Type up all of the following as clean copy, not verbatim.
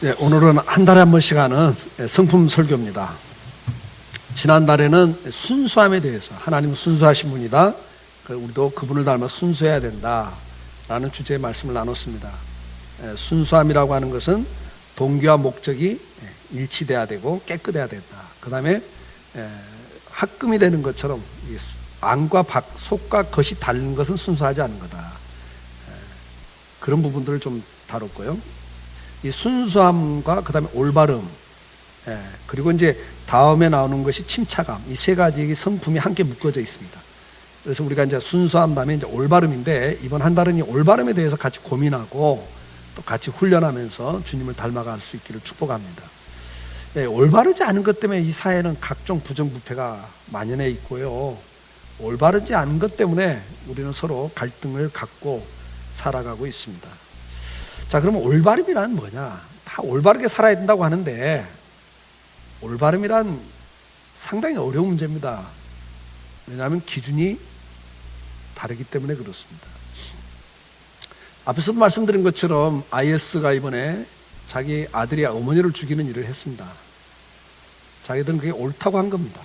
네, 오늘은 한 달에 한 번씩 하는 성품 설교입니다. 지난달에는 순수함에 대해서, 하나님은 순수하신 분이다, 우리도 그분을 닮아 순수해야 된다 라는 주제의 말씀을 나눴습니다. 순수함이라고 하는 것은 동기와 목적이 일치돼야 되고 깨끗해야 된다. 그 다음에 합금이 되는 것처럼 안과 속과 겉이 다른 것은 순수하지 않은 거다. 그런 부분들을 좀 다뤘고요. 이 순수함과 그 다음에 올바름, 그리고 이제 다음에 나오는 것이 침착함, 이 세 가지의 성품이 함께 묶어져 있습니다. 그래서 우리가 이제 순수함 다음에 이제 올바름인데, 이번 한 달은 이 올바름에 대해서 같이 고민하고 또 같이 훈련하면서 주님을 닮아갈 수 있기를 축복합니다. 올바르지 않은 것 때문에 이 사회는 각종 부정부패가 만연해 있고요. 올바르지 않은 것 때문에 우리는 서로 갈등을 갖고 살아가고 있습니다. 자, 그러면 올바름이란 뭐냐? 다 올바르게 살아야 된다고 하는데, 올바름이란 상당히 어려운 문제입니다. 왜냐하면 기준이 다르기 때문에 그렇습니다. 앞에서도 말씀드린 것처럼 IS가 이번에 자기 아들이 어머니를 죽이는 일을 했습니다. 자기들은 그게 옳다고 한 겁니다.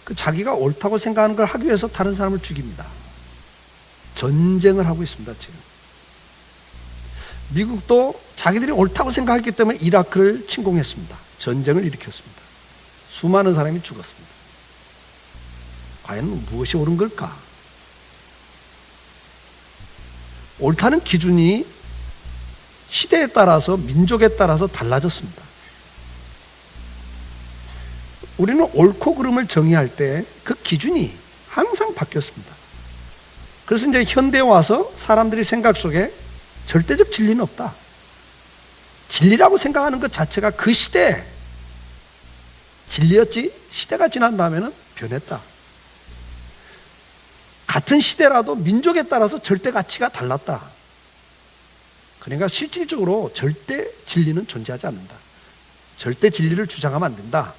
그 자기가 옳다고 생각하는 걸 하기 위해서 다른 사람을 죽입니다. 전쟁을 하고 있습니다, 지금. 미국도 자기들이 옳다고 생각했기 때문에 이라크를 침공했습니다. 전쟁을 일으켰습니다. 수많은 사람이 죽었습니다. 과연 무엇이 옳은 걸까? 옳다는 기준이 시대에 따라서, 민족에 따라서 달라졌습니다. 우리는 옳고 그름을 정의할 때 그 기준이 항상 바뀌었습니다. 그래서 이제 현대에 와서 사람들이 생각 속에 절대적 진리는 없다. 진리라고 생각하는 것 자체가 그 시대에 진리였지, 시대가 지난 다음에는 변했다. 같은 시대라도 민족에 따라서 절대 가치가 달랐다. 그러니까 실질적으로 절대 진리는 존재하지 않는다. 절대 진리를 주장하면 안 된다.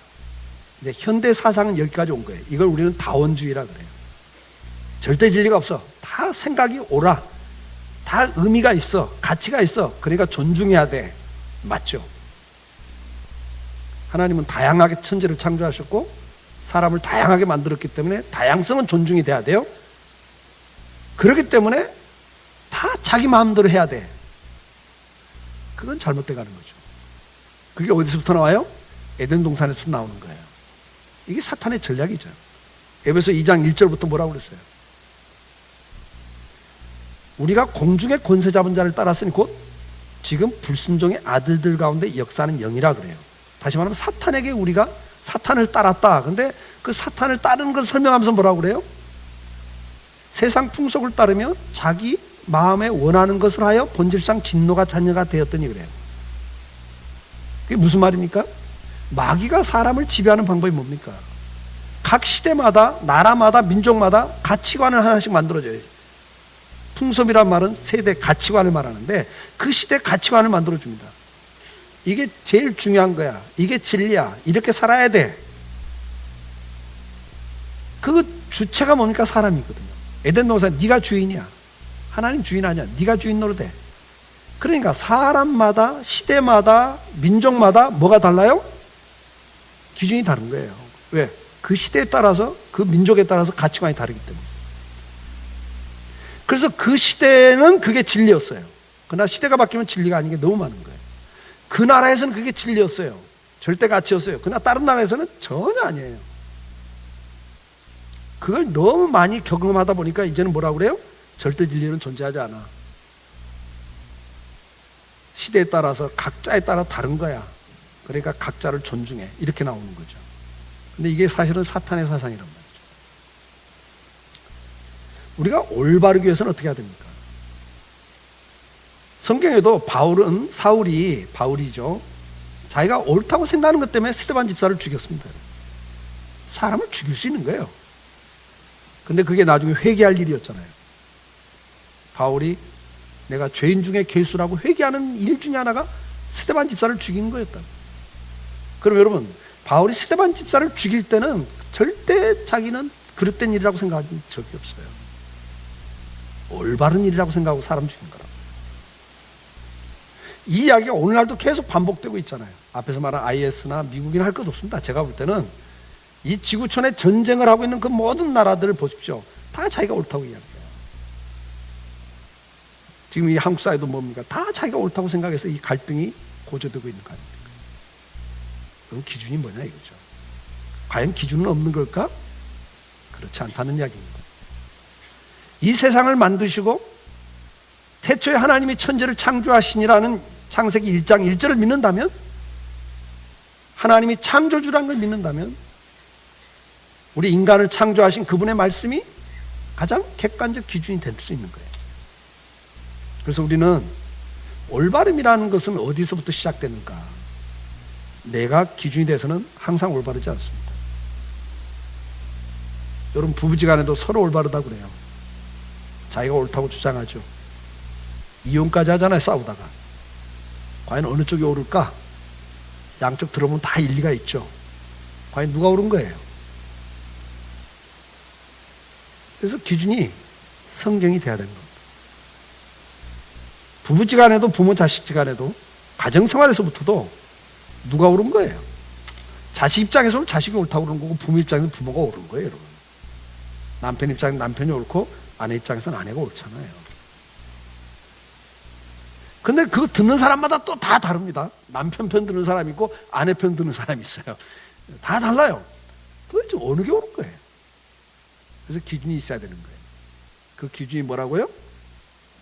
이제 현대 사상은 여기까지 온 거예요. 이걸 우리는 다원주의라 그래요. 절대 진리가 없어. 다 생각이 옳아. 다 의미가 있어. 가치가 있어. 그러니까 존중해야 돼. 맞죠? 하나님은 다양하게 천지를 창조하셨고 사람을 다양하게 만들었기 때문에 다양성은 존중이 돼야 돼요. 그렇기 때문에 다 자기 마음대로 해야 돼. 그건 잘못돼 가는 거죠. 그게 어디서부터 나와요? 에덴 동산에서 나오는 거예요. 이게 사탄의 전략이죠. 에베소 2장 1절부터 뭐라고 그랬어요? 우리가 공중의 권세 잡은 자를 따랐으니 곧 지금 불순종의 아들들 가운데 역사하는 영이라 그래요. 다시 말하면 사탄에게 우리가 사탄을 따랐다. 근데 그 사탄을 따르는 걸 설명하면서 뭐라고 그래요? 세상 풍속을 따르며 자기 마음에 원하는 것을 하여 본질상 진노가 자녀가 되었더니 그래요. 그게 무슨 말입니까? 마귀가 사람을 지배하는 방법이 뭡니까? 각 시대마다, 나라마다, 민족마다 가치관을 하나씩 만들어줘요. 풍습이란 말은 세대 가치관을 말하는데 그 시대 가치관을 만들어줍니다. 이게 제일 중요한 거야. 이게 진리야. 이렇게 살아야 돼. 그 주체가 뭡니까? 사람이거든요. 에덴 동산 네가 주인이야. 하나님 주인 아니야. 네가 주인 노릇해. 그러니까 사람마다, 시대마다, 민족마다 뭐가 달라요? 기준이 다른 거예요. 왜? 그 시대에 따라서, 그 민족에 따라서 가치관이 다르기 때문에. 그래서 그 시대는 그게 진리였어요. 그러나 시대가 바뀌면 진리가 아닌 게 너무 많은 거예요. 그 나라에서는 그게 진리였어요. 절대 가치였어요. 그러나 다른 나라에서는 전혀 아니에요. 그걸 너무 많이 경험하다 보니까 이제는 뭐라고 그래요? 절대 진리는 존재하지 않아. 시대에 따라서 각자에 따라 다른 거야. 그러니까 각자를 존중해. 이렇게 나오는 거죠. 근데 이게 사실은 사탄의 사상이란 말이죠. 우리가 올바르기 위해서는 어떻게 해야 됩니까? 성경에도 바울이죠. 자기가 옳다고 생각하는 것 때문에 스데반 집사를 죽였습니다. 사람을 죽일 수 있는 거예요. 근데 그게 나중에 회개할 일이었잖아요. 바울이 내가 죄인 중에 괴수라고 회개하는 일 중에 하나가 스데반 집사를 죽인 거였다. 그럼 여러분, 바울이 스데반 집사를 죽일 때는 절대 자기는 그릇된 일이라고 생각한 적이 없어요. 올바른 일이라고 생각하고 사람 죽인 거라고. 이 이야기가 오늘날도 계속 반복되고 있잖아요. 앞에서 말한 IS나 미국이나 할 것 없습니다. 제가 볼 때는 이 지구촌에 전쟁을 하고 있는 그 모든 나라들을 보십시오. 다 자기가 옳다고 이야기해요. 지금 이 한국 사회도 뭡니까? 다 자기가 옳다고 생각해서 이 갈등이 고조되고 있는 거 아닙니까? 그럼 기준이 뭐냐 이거죠. 과연 기준은 없는 걸까? 그렇지 않다는 이야기입니다. 이 세상을 만드시고 태초에 하나님이 천지를 창조하시니라는 창세기 1장 1절을 믿는다면, 하나님이 창조주라는 걸 믿는다면, 우리 인간을 창조하신 그분의 말씀이 가장 객관적 기준이 될 수 있는 거예요. 그래서 우리는 올바름이라는 것은 어디서부터 시작되는가? 내가 기준이 돼서는 항상 올바르지 않습니다. 여러분, 부부지간에도 서로 올바르다고 그래요. 자기가 옳다고 주장하죠. 이혼까지 하잖아요, 싸우다가. 과연 어느 쪽이 옳을까? 양쪽 들어보면 다 일리가 있죠. 과연 누가 옳은 거예요? 그래서 기준이 성경이 돼야 되는 겁니다. 부부지간에도 부모 자식지간에도 가정생활에서부터도 누가 옳은 거예요? 자식 입장에서는 자식이 옳다고 그러는 거고, 부모 입장에서는 부모가 옳은 거예요, 여러분. 남편 입장에서는 남편이 옳고 아내 입장에서는 아내가 옳잖아요. 근데 그거 듣는 사람마다 또 다 다릅니다. 남편 편 드는 사람이 있고 아내 편 드는 사람이 있어요. 다 달라요. 도대체 어느 게 옳은 거예요? 그래서 기준이 있어야 되는 거예요. 그 기준이 뭐라고요?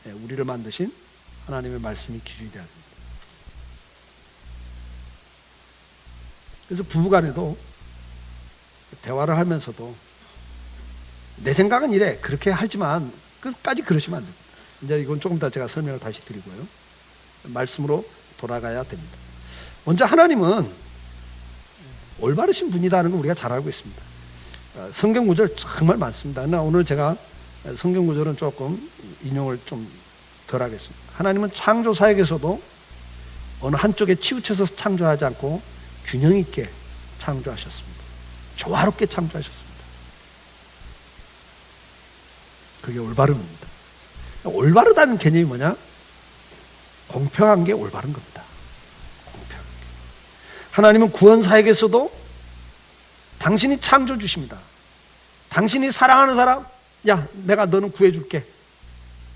네, 우리를 만드신 하나님의 말씀이 기준이 돼야 됩니다. 그래서 부부간에도 대화를 하면서도 내 생각은 이래, 그렇게 하지만 끝까지 그러시면 안 됩니다. 이제 이건 조금 더 제가 설명을 다시 드리고요. 말씀으로 돌아가야 됩니다. 먼저 하나님은 올바르신 분이라는 걸 우리가 잘 알고 있습니다. 성경 구절 정말 많습니다. 그러나 오늘 제가 성경 구절은 조금 인용을 좀 덜 하겠습니다. 하나님은 창조 사역에서도 어느 한쪽에 치우쳐서 창조하지 않고 균형 있게 창조하셨습니다. 조화롭게 창조하셨습니다. 그게 올바름입니다. 올바르다는 개념이 뭐냐? 공평한 게 올바른 겁니다. 공평한 게. 하나님은 구원 사역에서도 당신이 창조주십니다. 당신이 사랑하는 사람, 야, 내가 너는 구해줄게.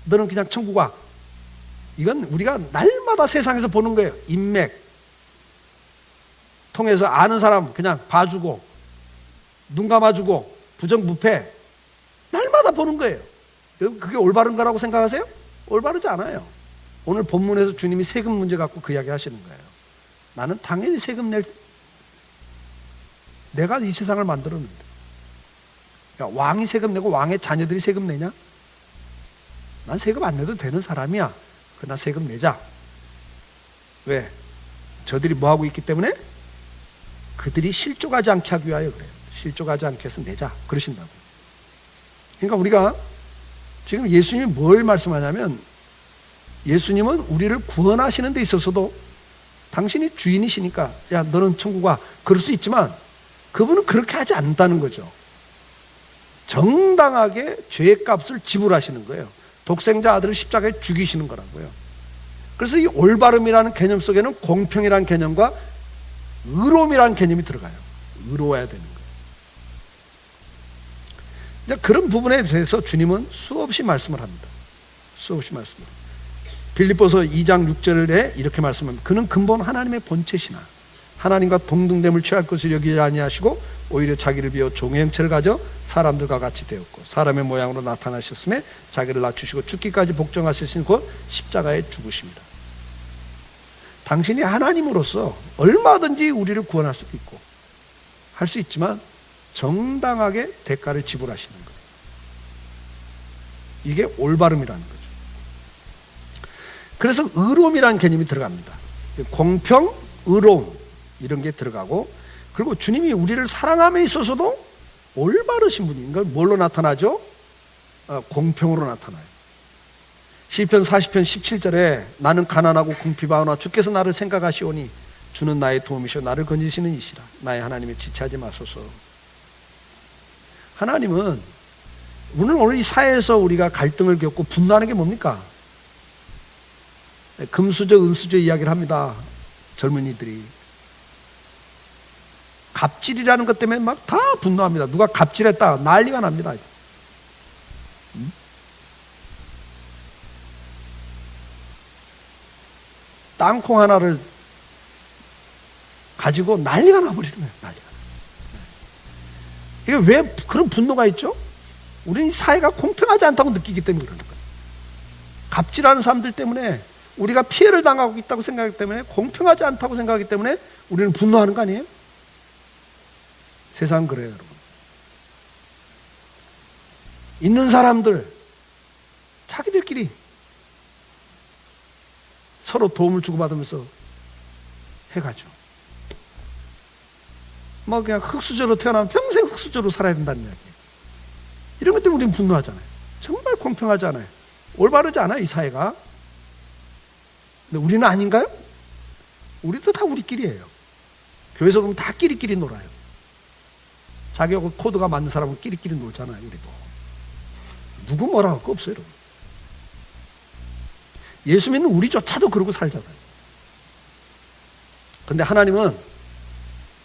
너는 그냥 천국 와. 이건 우리가 날마다 세상에서 보는 거예요. 인맥 통해서 아는 사람 그냥 봐주고, 눈 감아주고, 부정부패 날마다 보는 거예요. 그게 올바른 거라고 생각하세요? 올바르지 않아요. 오늘 본문에서 주님이 세금 문제 갖고 그 이야기 하시는 거예요. 나는 당연히 세금 내가 이 세상을 만들었는데. 그러니까 왕이 세금 내고 왕의 자녀들이 세금 내냐? 난 세금 안 내도 되는 사람이야. 그러나 세금 내자. 왜? 저들이 뭐하고 있기 때문에? 그들이 실족하지 않게 하기 위하여 그래요. 실족하지 않게 해서 내자. 그러신다고. 그러니까 우리가 지금 예수님이 뭘 말씀하냐면, 예수님은 우리를 구원하시는 데 있어서도 당신이 주인이시니까 야, 너는 천국 와. 그럴 수 있지만 그분은 그렇게 하지 않는다는 거죠. 정당하게 죄의 값을 지불하시는 거예요. 독생자 아들을 십자가에 죽이시는 거라고요. 그래서 이 올바름이라는 개념 속에는 공평이라는 개념과 의로움이라는 개념이 들어가요. 의로워야 되는 거예요. 이제 그런 부분에 대해서 주님은 수없이 말씀을 합니다. 수없이 말씀을 합니다. 빌립보서 2장 6절에 이렇게 말씀합니다. 그는 근본 하나님의 본체시나 하나님과 동등됨을 취할 것을 여기지 아니하시고 오히려 자기를 비워 종의 형체를 가져 사람들과 같이 되었고 사람의 모양으로 나타나셨음에 자기를 낮추시고 죽기까지 복종하시신 곧 십자가에 죽으십니다. 당신이 하나님으로서 얼마든지 우리를 구원할 수도 있고 할 수 있지만 정당하게 대가를 지불하시는 거예요. 이게 올바름이라는 거죠. 그래서 의로움이라는 개념이 들어갑니다. 공평, 의로움 이런 게 들어가고, 그리고 주님이 우리를 사랑함에 있어서도 올바르신 분인 걸 뭘로 나타나죠? 공평으로 나타나요. 시편 40편 17절에 나는 가난하고 궁핍하오나 주께서 나를 생각하시오니 주는 나의 도움이시오 나를 건지시는 이시라. 나의 하나님이 지체하지 마소서. 하나님은 오늘 이 사회에서 우리가 갈등을 겪고 분노하는 게 뭡니까? 금수저, 은수저 이야기를 합니다. 젊은이들이. 갑질이라는 것 때문에 막 다 분노합니다. 누가 갑질했다 난리가 납니다. 땅콩 하나를 가지고 난리가 나버리는 거예요. 난리가. 이게 왜 그런 분노가 있죠? 우리는 이 사회가 공평하지 않다고 느끼기 때문에 그러는 거예요. 갑질하는 사람들 때문에 우리가 피해를 당하고 있다고 생각하기 때문에, 공평하지 않다고 생각하기 때문에 우리는 분노하는 거 아니에요? 세상은 그래요, 여러분. 있는 사람들 자기들끼리 서로 도움을 주고받으면서 해가죠. 뭐 그냥 흙수저로 태어나면 평생 흙수저로 살아야 된다는 이야기예요. 이런 것 때문에 우리는 분노하잖아요. 정말 공평하지 않아요. 올바르지 않아요, 이 사회가. 근데 우리는 아닌가요? 우리도 다 우리끼리예요. 교회에서 보면 다 끼리끼리 놀아요. 자기하고 코드가 맞는 사람은 끼리끼리 놀잖아요, 우리도. 누구 뭐라 할 거 없어요, 여러분. 예수 믿는 우리조차도 그러고 살잖아요. 근데 하나님은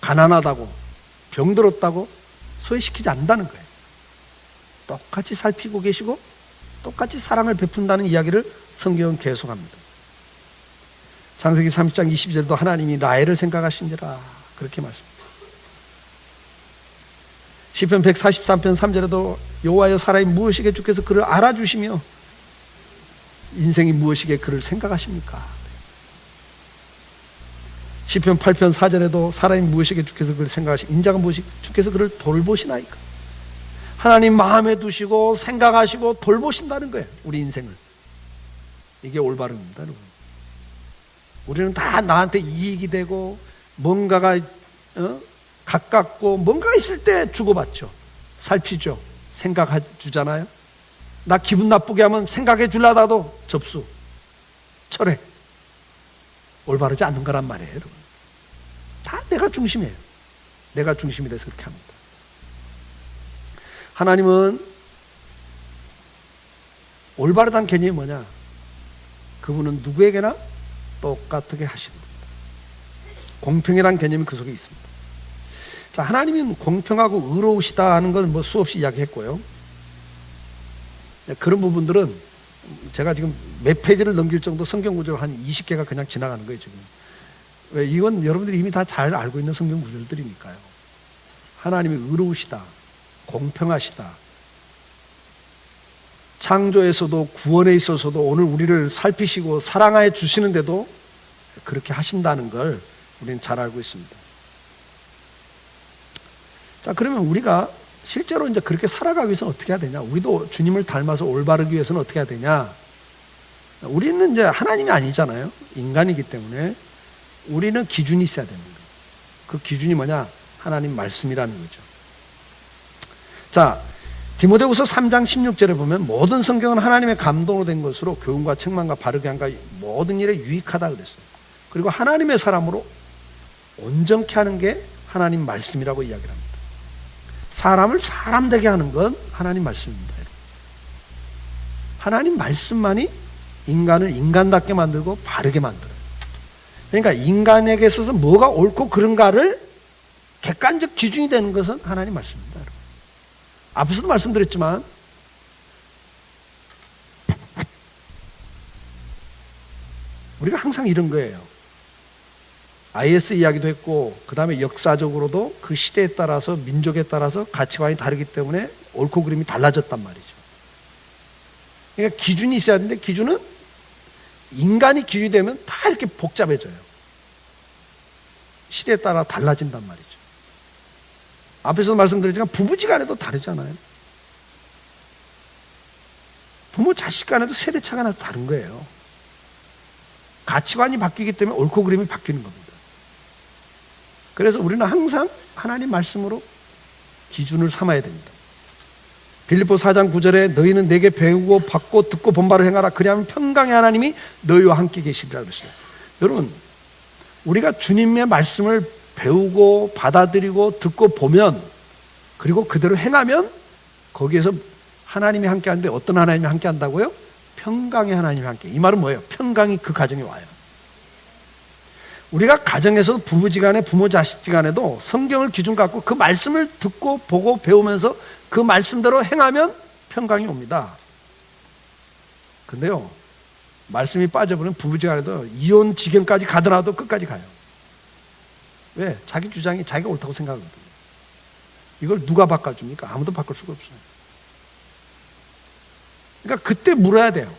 가난하다고, 병들었다고 소외시키지 않는다는 거예요. 똑같이 살피고 계시고 똑같이 사랑을 베푼다는 이야기를 성경은 계속합니다. 창세기 30장 22절도 하나님이 라헬을 생각하신지라 그렇게 말씀합니다. 시편 143편 3절에도 여호와여 사람이 무엇이게 주께서 그를 알아주시며 인생이 무엇이게 그를 생각하십니까? 시편 8편 4절에도 사람이 무엇이게 주께서 그를 생각하시고 인자가 무엇이 주께서 그를 돌보시나이까? 하나님 마음에 두시고 생각하시고 돌보신다는 거예요, 우리 인생을. 이게 올바른 겁니다, 여러분. 우리는 다 나한테 이익이 되고 뭔가가 가깝고 뭔가 있을 때 주고받죠. 살피죠. 생각해 주잖아요. 나 기분 나쁘게 하면 생각해 주려다도 접수, 철회. 올바르지 않는 거란 말이에요, 여러분. 다 내가 중심이에요. 내가 중심이 돼서 그렇게 합니다. 하나님은 올바르다는 개념이 뭐냐? 그분은 누구에게나 똑같게 하십니다. 공평이라는 개념이 그 속에 있습니다. 자, 하나님은 공평하고 의로우시다 하는 건 뭐 수없이 이야기했고요. 그런 부분들은 제가 지금 몇 페이지를 넘길 정도 성경 구절 한 20개가 그냥 지나가는 거예요, 지금. 왜? 이건 여러분들이 이미 다 잘 알고 있는 성경 구절들이니까요. 하나님이 의로우시다, 공평하시다. 창조에서도 구원에 있어서도 오늘 우리를 살피시고 사랑해 주시는데도 그렇게 하신다는 걸 우리는 잘 알고 있습니다. 자, 그러면 우리가 실제로 이제 그렇게 살아가기 위해서는 어떻게 해야 되냐? 우리도 주님을 닮아서 올바르기 위해서는 어떻게 해야 되냐? 우리는 이제 하나님이 아니잖아요. 인간이기 때문에 우리는 기준이 있어야 되는 거예요. 그 기준이 뭐냐? 하나님 말씀이라는 거죠. 자, 디모데후서 3장 16절에 보면 모든 성경은 하나님의 감동으로 된 것으로 교훈과 책망과 바르게 함과 모든 일에 유익하다 그랬어요. 그리고 하나님의 사람으로 온전케 하는 게 하나님 말씀이라고 이야기를 합니다. 사람을 사람 되게 하는 건 하나님 말씀입니다. 하나님 말씀만이 인간을 인간답게 만들고 바르게 만들어요. 그러니까 인간에게 있어서 뭐가 옳고 그른가를 객관적 기준이 되는 것은 하나님 말씀입니다. 여러분. 앞에서도 말씀드렸지만 우리가 항상 이런 거예요. IS 이야기도 했고 그 다음에 역사적으로도 그 시대에 따라서 민족에 따라서 가치관이 다르기 때문에 옳고 그름이 달라졌단 말이죠. 그러니까 기준이 있어야 되는데 기준은 인간이 기준이 되면 다 이렇게 복잡해져요. 시대에 따라 달라진단 말이죠. 앞에서도 말씀드렸지만 부부지간에도 다르잖아요. 부모 자식 간에도 세대차가 나서 다른 거예요. 가치관이 바뀌기 때문에 옳고 그름이 바뀌는 겁니다. 그래서 우리는 항상 하나님 말씀으로 기준을 삼아야 됩니다. 빌립보 4장 9절에 너희는 내게 배우고 받고 듣고 본 바를 행하라. 그리하면 평강의 하나님이 너희와 함께 계시리라 그랬어요. 여러분, 우리가 주님의 말씀을 배우고 받아들이고 듣고 보면 그리고 그대로 행하면 거기에서 하나님이 함께 하는데 어떤 하나님이 함께 한다고요? 평강의 하나님이 함께. 이 말은 뭐예요? 평강이 그 가정에 와요. 우리가 가정에서 부부지간에 부모 자식지간에도 성경을 기준 갖고 그 말씀을 듣고 보고 배우면서 그 말씀대로 행하면 평강이 옵니다. 근데요, 말씀이 빠져버리면 부부지간에도 이혼 지경까지 가더라도 끝까지 가요. 왜? 자기 주장이 자기가 옳다고 생각하거든요. 이걸 누가 바꿔줍니까? 아무도 바꿀 수가 없어요. 그러니까 그때 물어야 돼요.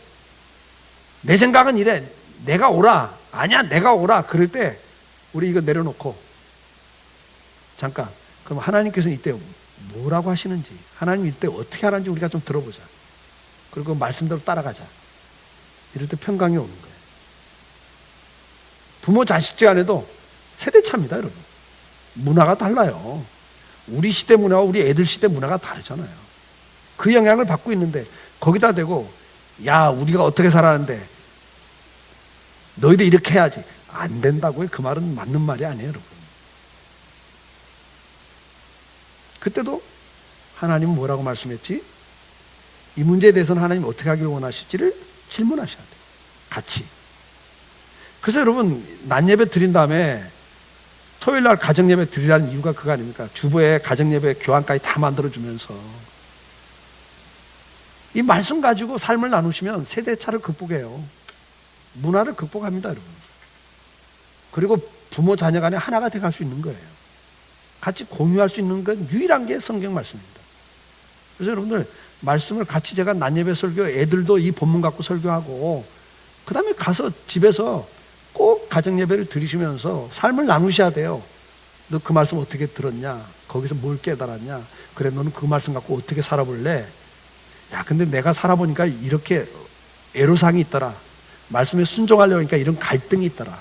내 생각은 이래. 내가 옳아. 아니야, 내가 옳아. 그럴 때 우리 이거 내려놓고 잠깐, 그럼 하나님께서는 이때 뭐라고 하시는지, 하나님 이때 어떻게 하는지 우리가 좀 들어보자. 그리고 말씀대로 따라가자. 이럴 때 평강이 오는 거예요. 부모 자식지간에도 세대차입니다, 여러분. 문화가 달라요. 우리 시대 문화와 우리 애들 시대 문화가 다르잖아요. 그 영향을 받고 있는데 거기다 대고 야, 우리가 어떻게 살았는데 너희도 이렇게 해야지. 안 된다고요. 그 말은 맞는 말이 아니에요, 여러분. 그때도 하나님은 뭐라고 말씀했지? 이 문제에 대해서는 하나님 어떻게 하길 원하실지를 질문하셔야 돼요. 같이. 그래서 여러분, 낮 예배 드린 다음에 토요일 날 가정 예배 드리라는 이유가 그거 아닙니까? 주보에 가정 예배 교환까지 다 만들어주면서 이 말씀 가지고 삶을 나누시면 세대차를 극복해요. 문화를 극복합니다, 여러분. 그리고 부모 자녀 간에 하나가 돼갈 수 있는 거예요. 같이 공유할 수 있는 건 유일한 게 성경 말씀입니다. 그래서 여러분들 말씀을 같이 제가 낮 예배 설교, 애들도 이 본문 갖고 설교하고 그 다음에 가서 집에서 꼭 가정 예배를 드리시면서 삶을 나누셔야 돼요. 너 그 말씀 어떻게 들었냐? 거기서 뭘 깨달았냐? 그래, 너는 그 말씀 갖고 어떻게 살아볼래? 야, 근데 내가 살아보니까 이렇게 애로사항이 있더라. 말씀에 순종하려고 하니까 이런 갈등이 있더라.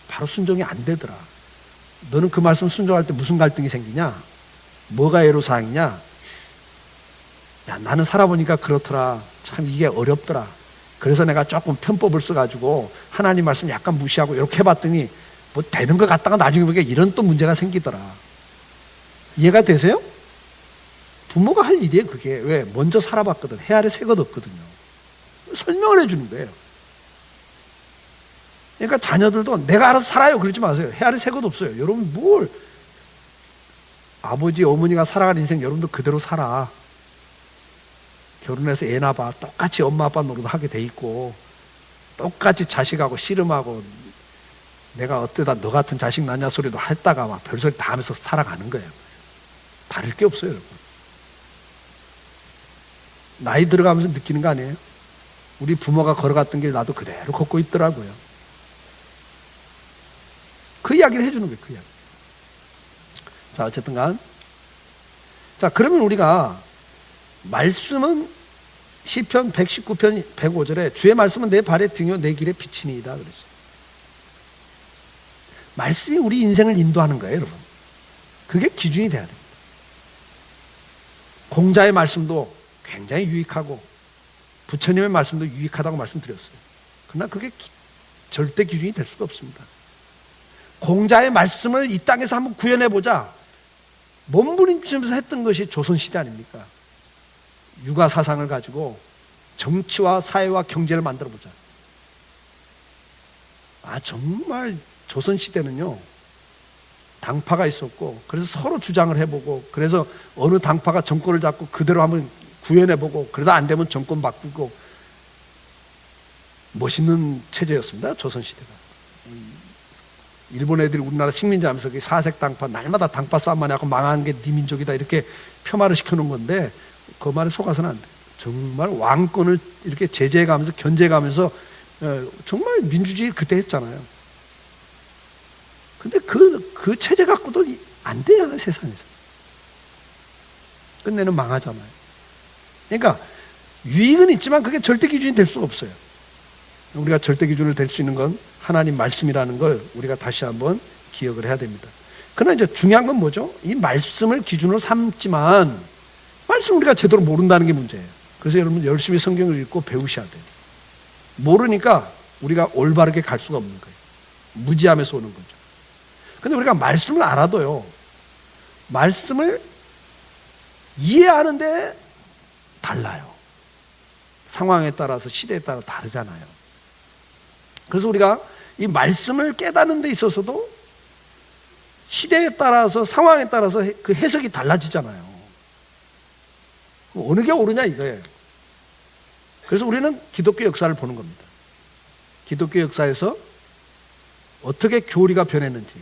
바로 순종이 안 되더라. 너는 그 말씀 순종할 때 무슨 갈등이 생기냐? 뭐가 애로사항이냐? 야, 나는 살아보니까 그렇더라. 참 이게 어렵더라. 그래서 내가 조금 편법을 써가지고 하나님 말씀 약간 무시하고 이렇게 해봤더니 뭐 되는 것 같다가 나중에 보니까 이런 또 문제가 생기더라. 이해가 되세요? 부모가 할 일이에요, 그게. 왜? 먼저 살아봤거든. 해 아래 새 것 없거든요. 설명을 해주는 거예요. 그러니까 자녀들도 내가 알아서 살아요 그러지 마세요. 해 아래 새 것 없어요. 여러분 뭘 아버지 어머니가 살아가는 인생 여러분도 그대로 살아. 결혼해서 애 낳아봐. 똑같이 엄마 아빠 노릇 하게 돼 있고 똑같이 자식하고 씨름하고 내가 어때다 너 같은 자식 낳냐 소리도 했다가 막 별소리 다 하면서 살아가는 거예요. 다를 게 없어요, 여러분. 나이 들어가면서 느끼는 거 아니에요? 우리 부모가 걸어갔던 길 나도 그대로 걷고 있더라고요. 그 이야기를 해주는 거예요, 그 이야기. 자, 어쨌든 간. 자, 그러면 우리가 말씀은 시편 119편 105절에 주의 말씀은 내 발의 등이요 내 길의 빛이니이다 그랬어요. 말씀이 우리 인생을 인도하는 거예요, 여러분. 그게 기준이 돼야 됩니다. 공자의 말씀도 굉장히 유익하고 부처님의 말씀도 유익하다고 말씀드렸어요. 그러나 그게 절대 기준이 될 수가 없습니다. 공자의 말씀을 이 땅에서 한번 구현해보자. 몸부림치면서 했던 것이 조선시대 아닙니까? 육아 사상을 가지고 정치와 사회와 경제를 만들어보자. 아, 정말 조선시대는요 당파가 있었고 그래서 서로 주장을 해보고 그래서 어느 당파가 정권을 잡고 그대로 한번 구현해보고 그러다 안 되면 정권 바꾸고 멋있는 체제였습니다, 조선시대가. 일본 애들이 우리나라 식민지 하면서 사색 당파 날마다 당파 싸움만 하고 망한 게 네 민족이다 이렇게 폄하를 시켜놓은 건데 그 말에 속아서는 안 돼. 정말 왕권을 이렇게 제재해가면서 견제해가면서 정말 민주주의 그때 했잖아요. 근데 그 체제 갖고도 안 돼요, 세상에서. 끝내는 망하잖아요. 그러니까 유익은 있지만 그게 절대 기준이 될 수가 없어요. 우리가 절대 기준을 될 수 있는 건 하나님 말씀이라는 걸 우리가 다시 한번 기억을 해야 됩니다. 그러나 이제 중요한 건 뭐죠? 이 말씀을 기준으로 삼지만 말씀 우리가 제대로 모른다는 게 문제예요. 그래서 여러분 열심히 성경을 읽고 배우셔야 돼요. 모르니까 우리가 올바르게 갈 수가 없는 거예요. 무지함에서 오는 거죠. 근데 우리가 말씀을 알아도요, 말씀을 이해하는데 달라요. 상황에 따라서 시대에 따라 다르잖아요. 그래서 우리가 이 말씀을 깨닫는 데 있어서도 시대에 따라서 상황에 따라서 그 해석이 달라지잖아요. 어느 게 옳으냐 이거예요. 그래서 우리는 기독교 역사를 보는 겁니다. 기독교 역사에서 어떻게 교리가 변했는지,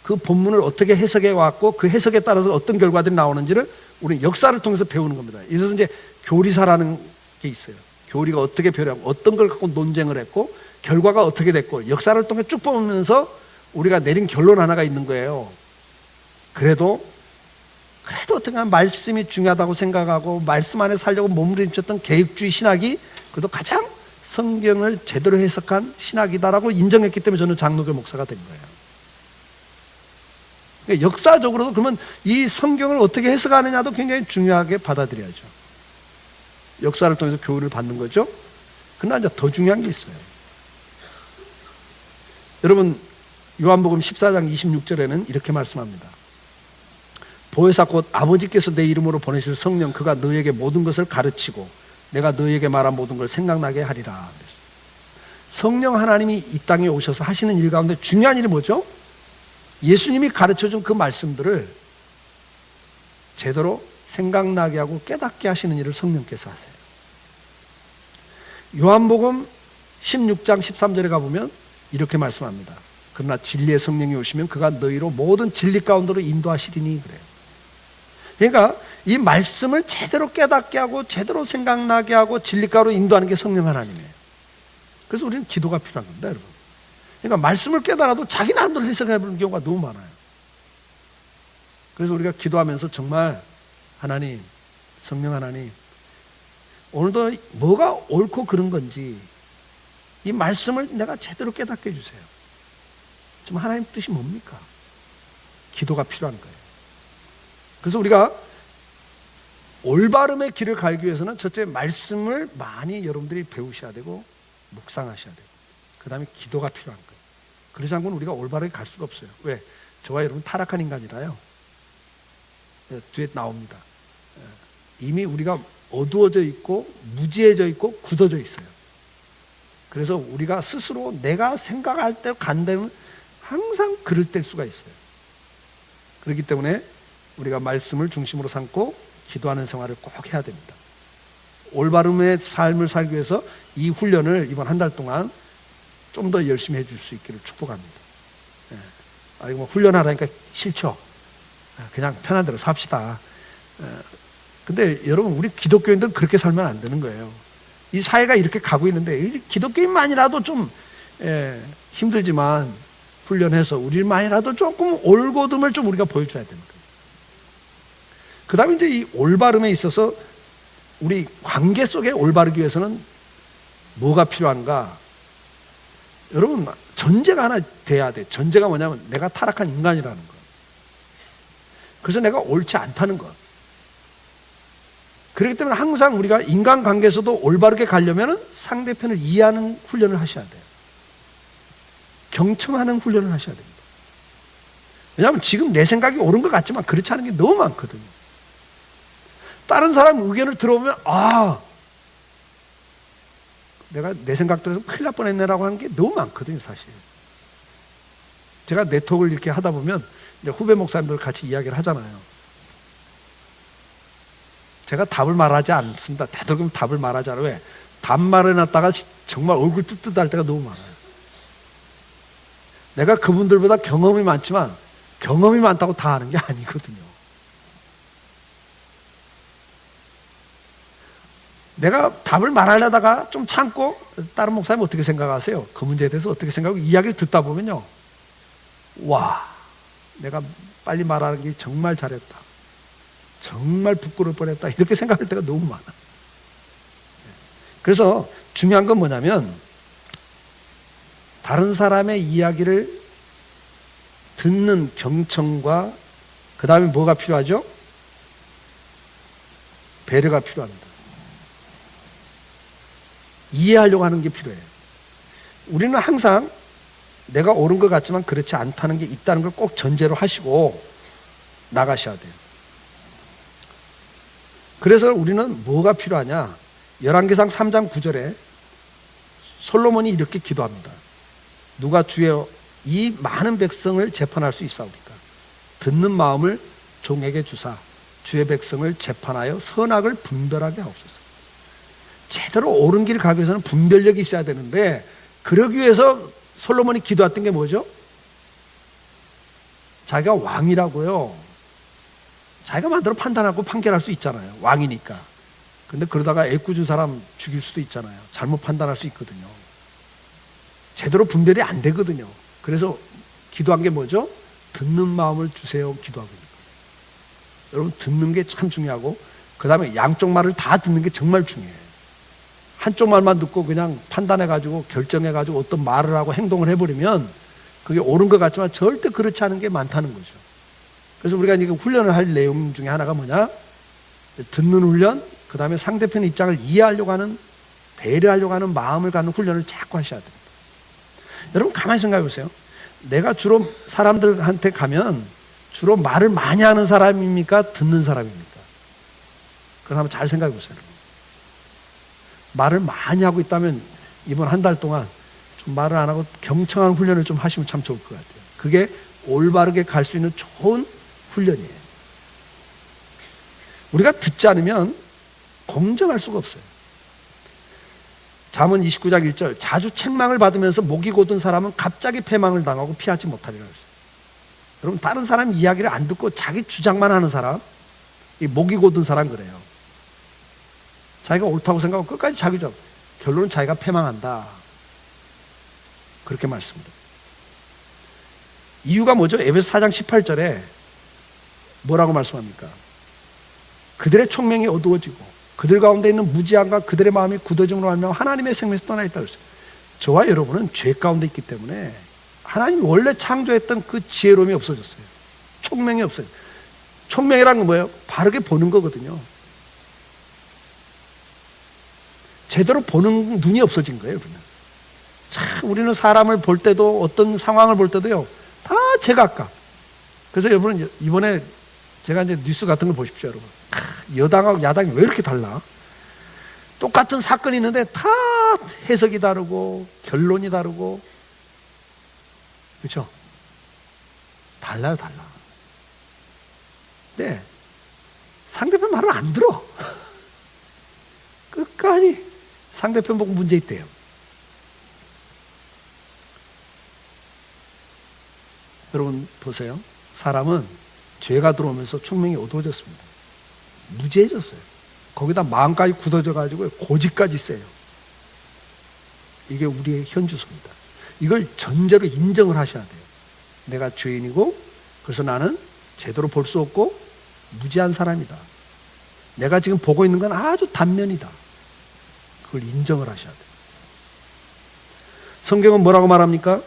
그 본문을 어떻게 해석해 왔고 그 해석에 따라서 어떤 결과들이 나오는지를 우리는 역사를 통해서 배우는 겁니다. 그래서 이제 교리사라는 게 있어요. 교리가 어떻게 변하고 어떤 걸 갖고 논쟁을 했고 결과가 어떻게 됐고 역사를 통해 쭉 보면서 우리가 내린 결론 하나가 있는 거예요. 그래도 어떻게 하면 말씀이 중요하다고 생각하고 말씀 안에 살려고 몸부림쳤던 개혁주의 신학이 그래도 가장 성경을 제대로 해석한 신학이다라고 인정했기 때문에 저는 장로교 목사가 된 거예요. 그러니까 역사적으로도 그러면 이 성경을 어떻게 해석하느냐도 굉장히 중요하게 받아들여야죠. 역사를 통해서 교훈을 받는 거죠. 그러나 이제 더 중요한 게 있어요. 여러분 요한복음 14장 26절에는 이렇게 말씀합니다. 보혜사 곧 아버지께서 내 이름으로 보내실 성령 그가 너에게 모든 것을 가르치고 내가 너에게 말한 모든 걸 생각나게 하리라. 성령 하나님이 이 땅에 오셔서 하시는 일 가운데 중요한 일이 뭐죠? 예수님이 가르쳐준 그 말씀들을 제대로 생각나게 하고 깨닫게 하시는 일을 성령께서 하세요. 요한복음 16장 13절에 가보면 이렇게 말씀합니다. 그러나 진리의 성령이 오시면 그가 너희로 모든 진리 가운데로 인도하시리니 그래요. 그러니까 이 말씀을 제대로 깨닫게 하고 제대로 생각나게 하고 진리 가운데로 인도하는 게 성령 하나님이에요. 그래서 우리는 기도가 필요한 겁니다, 여러분. 그러니까 말씀을 깨달아도 자기 나름대로 해석해 보는 경우가 너무 많아요. 그래서 우리가 기도하면서 정말 하나님, 성령 하나님, 오늘도 뭐가 옳고 그른 건지 이 말씀을 내가 제대로 깨닫게 해주세요. 좀 하나님 뜻이 뭡니까? 기도가 필요한 거예요. 그래서 우리가 올바름의 길을 가기 위해서는 첫째 말씀을 많이 여러분들이 배우셔야 되고 묵상하셔야 되고 그 다음에 기도가 필요한 거예요. 그러지 않고는 우리가 올바르게 갈 수가 없어요. 왜? 저와 여러분 타락한 인간이라요. 뒤에 나옵니다. 이미 우리가 어두워져 있고 무지해져 있고 굳어져 있어요. 그래서 우리가 스스로 내가 생각할 대로 간다면 항상 그럴 때 수가 있어요. 그렇기 때문에 우리가 말씀을 중심으로 삼고 기도하는 생활을 꼭 해야 됩니다. 올바름의 삶을 살기 위해서 이 훈련을 이번 한 달 동안 좀 더 열심히 해줄 수 있기를 축복합니다. 이거 뭐 훈련하라니까 싫죠? 그냥 편한 대로 삽시다. 근데 여러분 우리 기독교인들은 그렇게 살면 안 되는 거예요. 이 사회가 이렇게 가고 있는데 기독교인만이라도 좀 힘들지만 훈련해서 우리만이라도 조금 올곧음을 좀 우리가 보여줘야 되는 거예요. 그 다음에 이제 이 올바름에 있어서 우리 관계 속에 올바르기 위해서는 뭐가 필요한가? 여러분 전제가 하나 돼야 돼. 전제가 뭐냐면 내가 타락한 인간이라는 거. 그래서 내가 옳지 않다는 것. 그렇기 때문에 항상 우리가 인간관계에서도 올바르게 가려면 상대편을 이해하는 훈련을 하셔야 돼요. 경청하는 훈련을 하셔야 됩니다. 왜냐하면 지금 내 생각이 옳은 것 같지만 그렇지 않은 게 너무 많거든요. 다른 사람 의견을 들어보면 내가 내 생각대로 큰일 날 뻔했네라고 하는 게 너무 많거든요, 사실. 제가 네트워크를 이렇게 하다 보면 이제 후배 목사님들 같이 이야기를 하잖아요. 제가 답을 말하지 않습니다. 되도록이면 답을 말하지 않아요. 왜? 답 말해놨다가 정말 얼굴 뜨뜻할 때가 너무 많아요. 내가 그분들보다 경험이 많지만 경험이 많다고 다 아는 게 아니거든요. 내가 답을 말하려다가 좀 참고 다른 목사님 어떻게 생각하세요? 그 문제에 대해서 어떻게 생각하고 이야기를 듣다 보면요. 와, 내가 빨리 말하는 게 정말 잘했다. 정말 부끄러울 뻔했다. 이렇게 생각할 때가 너무 많아. 그래서 중요한 건 뭐냐면 다른 사람의 이야기를 듣는 경청과 그 다음에 뭐가 필요하죠? 배려가 필요합니다. 이해하려고 하는 게 필요해요. 우리는 항상 내가 옳은 것 같지만 그렇지 않다는 게 있다는 걸 꼭 전제로 하시고 나가셔야 돼요. 그래서 우리는 뭐가 필요하냐? 열왕기상 3장 9절에 솔로몬이 이렇게 기도합니다. 누가 주여 이 많은 백성을 재판할 수 있사오리까? 듣는 마음을 종에게 주사 주의 백성을 재판하여 선악을 분별하게 하옵소서. 제대로 옳은 길 가기 위해서는 분별력이 있어야 되는데, 그러기 위해서 솔로몬이 기도했던 게 뭐죠? 자기가 왕이라고요. 자기가 마음대로 판단하고 판결할 수 있잖아요. 왕이니까. 근데 그러다가 애꿎은 사람 죽일 수도 있잖아요. 잘못 판단할 수 있거든요. 제대로 분별이 안 되거든요. 그래서 기도한 게 뭐죠? 듣는 마음을 주세요 기도하고 있는 거예요. 여러분, 듣는 게 참 중요하고, 그 다음에 양쪽 말을 다 듣는 게 정말 중요해요. 한쪽 말만 듣고 그냥 판단해가지고 결정해가지고 어떤 말을 하고 행동을 해버리면 그게 옳은 것 같지만 절대 그렇지 않은 게 많다는 거죠. 그래서 우리가 이제 훈련을 할 내용 중에 하나가 뭐냐? 듣는 훈련, 그 다음에 상대편 입장을 이해하려고 하는, 배려하려고 하는 마음을 갖는 훈련을 자꾸 하셔야 됩니다. 여러분, 가만히 생각해 보세요. 내가 주로 사람들한테 가면 주로 말을 많이 하는 사람입니까? 듣는 사람입니까? 그럼 한번 잘 생각해 보세요. 말을 많이 하고 있다면 이번 한 달 동안 좀 말을 안 하고 경청하는 훈련을 좀 하시면 참 좋을 것 같아요. 그게 올바르게 갈 수 있는 좋은 훈련이에요. 우리가 듣지 않으면 공정할 수가 없어요. 잠언 29장 1절, 자주 책망을 받으면서 목이 곧은 사람은 갑자기 패망을 당하고 피하지 못하리라 했어요. 여러분, 다른 사람 이야기를 안 듣고 자기 주장만 하는 사람, 이 목이 곧은 사람 그래요. 자기가 옳다고 생각하고 끝까지 자기 주장, 결론은 자기가 패망한다. 그렇게 말씀드립니다. 이유가 뭐죠? 에베소 4장 18절에 뭐라고 말씀합니까? 그들의 총명이 어두워지고 그들 가운데 있는 무지함과 그들의 마음이 굳어짐으로 말미암아 하나님의 생명에서 떠나 있다고 했어요. 저와 여러분은 죄 가운데 있기 때문에 하나님이 원래 창조했던 그 지혜로움이 없어졌어요. 총명이 없어요. 총명이라는 건 뭐예요? 바르게 보는 거거든요. 제대로 보는 눈이 없어진 거예요. 그냥. 참, 우리는 사람을 볼 때도, 어떤 상황을 볼 때도요, 다 제각각. 그래서 여러분, 이번에 제가 이제 뉴스 같은 걸 보십시오, 여러분. 여당하고 야당이 왜 이렇게 달라? 똑같은 사건이 있는데 다 해석이 다르고 결론이 다르고, 그렇죠? 달라요, 달라. 네, 상대편 말을 안 들어. 끝까지 상대편 보고 문제 있대요. 여러분 보세요. 사람은 죄가 들어오면서 총명이 어두워졌습니다. 무지해졌어요. 거기다 마음까지 굳어져가지고 고집까지 세요. 이게 우리의 현주소입니다. 이걸 전제로 인정을 하셔야 돼요. 내가 죄인이고, 그래서 나는 제대로 볼 수 없고 무지한 사람이다. 내가 지금 보고 있는 건 아주 단면이다. 그걸 인정을 하셔야 돼요. 성경은 뭐라고 말합니까?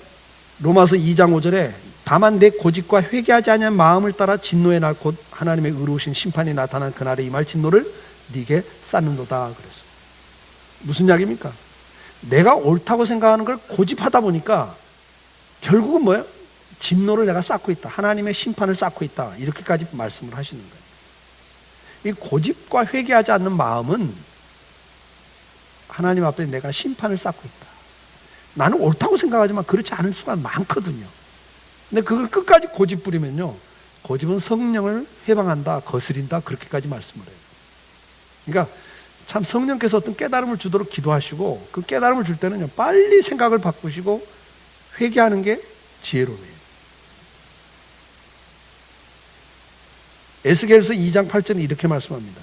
로마서 2장 5절에 다만 내 고집과 회개하지 아니한 마음을 따라 진노의 날 곧 하나님의 의로우신 심판이 나타난 그날에 임할 진노를 네게 쌓는도다 그랬어요. 무슨 이야기입니까? 내가 옳다고 생각하는 걸 고집하다 보니까 결국은 뭐예요? 진노를 내가 쌓고 있다. 하나님의 심판을 쌓고 있다. 이렇게까지 말씀을 하시는 거예요. 이 고집과 회개하지 않는 마음은 하나님 앞에 내가 심판을 쌓고 있다. 나는 옳다고 생각하지만 그렇지 않을 수가 많거든요. 근데 그걸 끝까지 고집 부리면요, 고집은 성령을 해방한다, 거스린다, 그렇게까지 말씀을 해요. 그러니까 참 성령께서 어떤 깨달음을 주도록 기도하시고, 그 깨달음을 줄 때는요, 빨리 생각을 바꾸시고 회개하는 게 지혜로워요. 에스겔서 2장 8절에 이렇게 말씀합니다.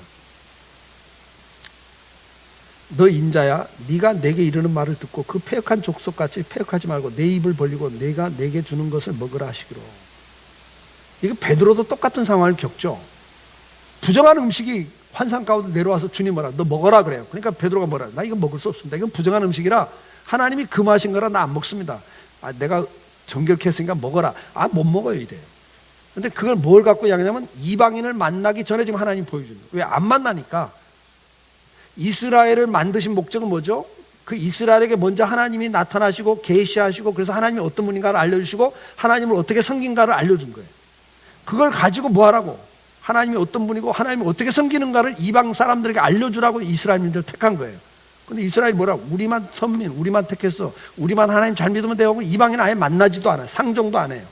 너 인자야, 네가 내게 이르는 말을 듣고 그 패역한 족속같이 패역하지 말고 내 입을 벌리고 내가 내게 주는 것을 먹으라 하시기로. 이거 베드로도 똑같은 상황을 겪죠. 부정한 음식이 환상 가운데 내려와서 주님 뭐라, 너 먹어라 그래요. 그러니까 베드로가 뭐라, 나 이거 먹을 수 없습니다. 이건 부정한 음식이라 하나님이 금하신 거라 나 안 먹습니다. 내가 정결케 했으니까 먹어라. 못 먹어요 이래요. 근데 그걸 뭘 갖고 이야기하냐면 이방인을 만나기 전에 지금 하나님 보여주는 거예요. 왜 안 만나니까? 이스라엘을 만드신 목적은 뭐죠? 그 이스라엘에게 먼저 하나님이 나타나시고 계시하시고, 그래서 하나님이 어떤 분인가를 알려주시고 하나님을 어떻게 섬긴가를 알려준 거예요. 그걸 가지고 뭐 하라고? 하나님이 어떤 분이고 하나님이 어떻게 섬기는가를 이방 사람들에게 알려주라고 이스라엘민들을 택한 거예요. 근데 이스라엘이 뭐라고? 우리만 선민, 우리만 택했어. 우리만 하나님 잘 믿으면 되고 이방인 아예 만나지도 않아요. 상종도 안 해요.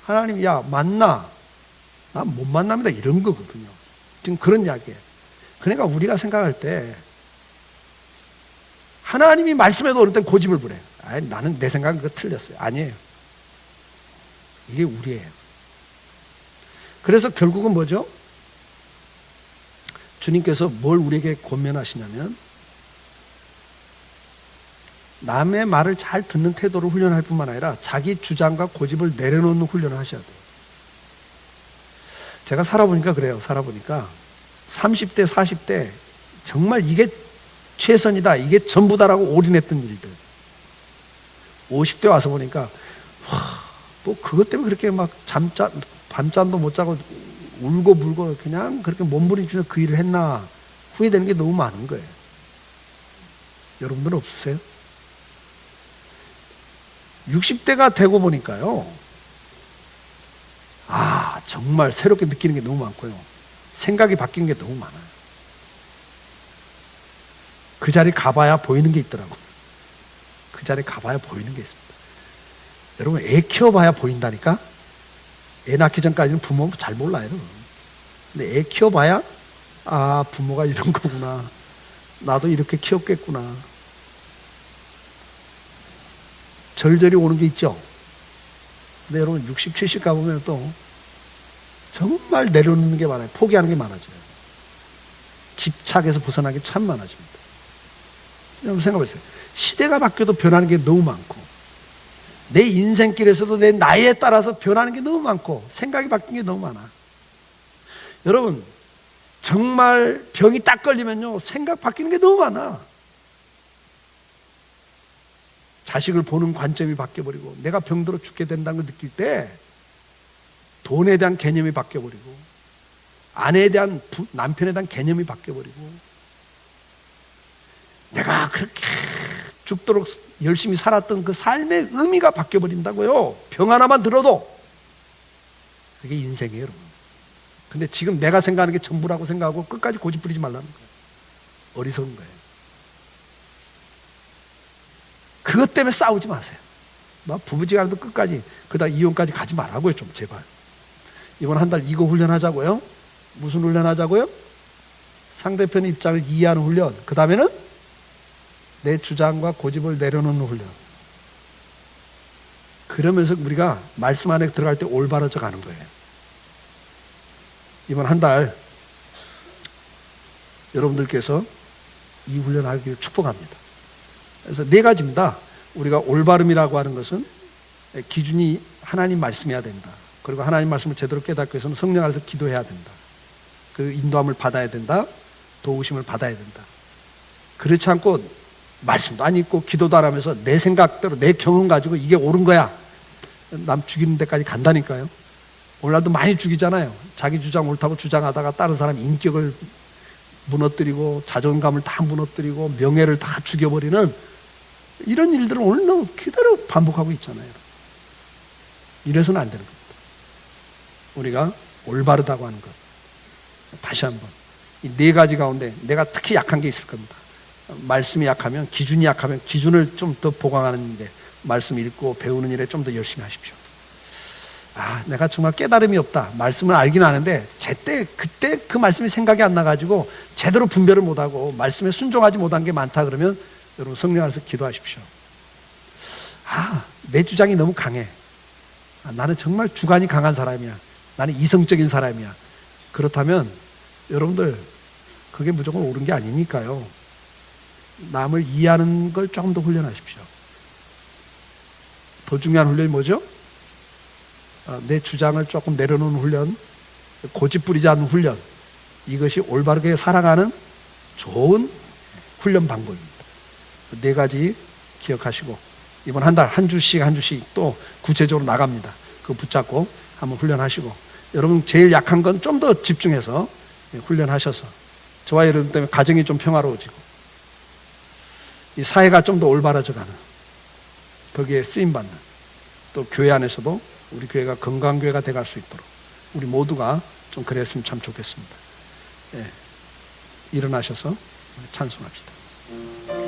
하나님이 야 만나. 난 못 만납니다. 이런 거거든요. 지금 그런 이야기예요. 그러니까 우리가 생각할 때 하나님이 말씀해도 어느 땐 고집을 부려요. 아니, 나는 내 생각은 그거 틀렸어요. 아니에요. 이게 우리예요. 그래서 결국은 뭐죠? 주님께서 뭘 우리에게 권면하시냐면 남의 말을 잘 듣는 태도를 훈련할 뿐만 아니라 자기 주장과 고집을 내려놓는 훈련을 하셔야 돼요. 제가 살아보니까 그래요. 살아보니까 30대, 40대 정말 이게 최선이다, 이게 전부다라고 올인했던 일들. 50대 와서 보니까 뭐 그것 때문에 그렇게 막 밤잠도 못 자고 울고 불고 그냥 그렇게 몸부림치며 그 일을 했나 후회되는 게 너무 많은 거예요. 여러분들은 없으세요? 60대가 되고 보니까요, 정말 새롭게 느끼는 게 너무 많고요, 생각이 바뀐 게 너무 많아요. 그 자리 가봐야 보이는 게 있더라고요. 그 자리 가봐야 보이는 게 있습니다. 여러분, 애 키워봐야 보인다니까? 애 낳기 전까지는 부모 잘 몰라요. 근데 애 키워봐야 부모가 이런 거구나, 나도 이렇게 키웠겠구나. 절절히 오는 게 있죠. 근데 여러분 60, 70 가보면 또 정말 내려놓는 게 많아요. 포기하는 게 많아져요. 집착에서 벗어나기 참 많아집니다. 여러분 생각해보세요. 시대가 바뀌어도 변하는 게 너무 많고, 내 인생길에서도 내 나이에 따라서 변하는 게 너무 많고, 생각이 바뀐 게 너무 많아. 여러분 정말 병이 딱 걸리면요, 생각 바뀌는 게 너무 많아. 자식을 보는 관점이 바뀌어버리고, 내가 병들어 죽게 된다는 걸 느낄 때 돈에 대한 개념이 바뀌어버리고, 아내에 대한 남편에 대한 개념이 바뀌어버리고, 내가 그렇게 죽도록 열심히 살았던 그 삶의 의미가 바뀌어버린다고요. 병 하나만 들어도. 그게 인생이에요, 여러분. 근데 지금 내가 생각하는 게 전부라고 생각하고 끝까지 고집 부리지 말라는 거예요. 어리석은 거예요. 그것 때문에 싸우지 마세요. 막 부부지간에도 끝까지, 그러다 이혼까지 가지 말라고요, 좀 제발. 이번 한 달 이거 훈련하자고요. 무슨 훈련하자고요? 상대편의 입장을 이해하는 훈련. 그 다음에는 내 주장과 고집을 내려놓는 훈련. 그러면서 우리가 말씀 안에 들어갈 때 올바라져 가는 거예요. 이번 한 달 여러분들께서 이 훈련하기를 축복합니다. 그래서 네 가지입니다. 우리가 올바름이라고 하는 것은 기준이 하나님 말씀이어야 된다. 그리고 하나님 말씀을 제대로 깨닫기 위해서는 성령 안에서 기도해야 된다. 그 인도함을 받아야 된다. 도우심을 받아야 된다. 그렇지 않고 말씀도 안 읽고 기도도 안 하면서 내 생각대로 내 경험 가지고 이게 옳은 거야, 남 죽이는 데까지 간다니까요. 오늘날도 많이 죽이잖아요. 자기 주장 옳다고 주장하다가 다른 사람 인격을 무너뜨리고 자존감을 다 무너뜨리고 명예를 다 죽여버리는 이런 일들은 오늘도 그대로 반복하고 있잖아요. 이래서는 안 되는 겁니다. 우리가 올바르다고 하는 것, 다시 한번 이 네 가지 가운데 내가 특히 약한 게 있을 겁니다. 말씀이 약하면, 기준이 약하면 기준을 좀 더 보강하는 일에, 말씀 읽고 배우는 일에 좀 더 열심히 하십시오. 내가 정말 깨달음이 없다, 말씀을 알긴 아는데 그때 그 말씀이 생각이 안 나가지고 제대로 분별을 못하고 말씀에 순종하지 못한 게 많다 그러면 여러분 성령 안에서 기도하십시오. 내 주장이 너무 강해. 나는 정말 주관이 강한 사람이야. 나는 이성적인 사람이야. 그렇다면 여러분들 그게 무조건 옳은 게 아니니까요. 남을 이해하는 걸 조금 더 훈련하십시오. 더 중요한 훈련이 뭐죠? 내 주장을 조금 내려놓는 훈련, 고집 부리지 않는 훈련, 이것이 올바르게 살아가는 좋은 훈련 방법입니다. 네 가지 기억하시고 이번 한 달 한 주씩 또 구체적으로 나갑니다. 그거 붙잡고 한번 훈련하시고, 여러분 제일 약한 건 좀 더 집중해서 훈련하셔서 저와 여러분 때문에 가정이 좀 평화로워지고 이 사회가 좀 더 올바라져 가는, 거기에 쓰임받는, 또 교회 안에서도 우리 교회가 건강교회가 돼갈 수 있도록 우리 모두가 좀 그랬으면 참 좋겠습니다. 예. 일어나셔서 찬송합시다.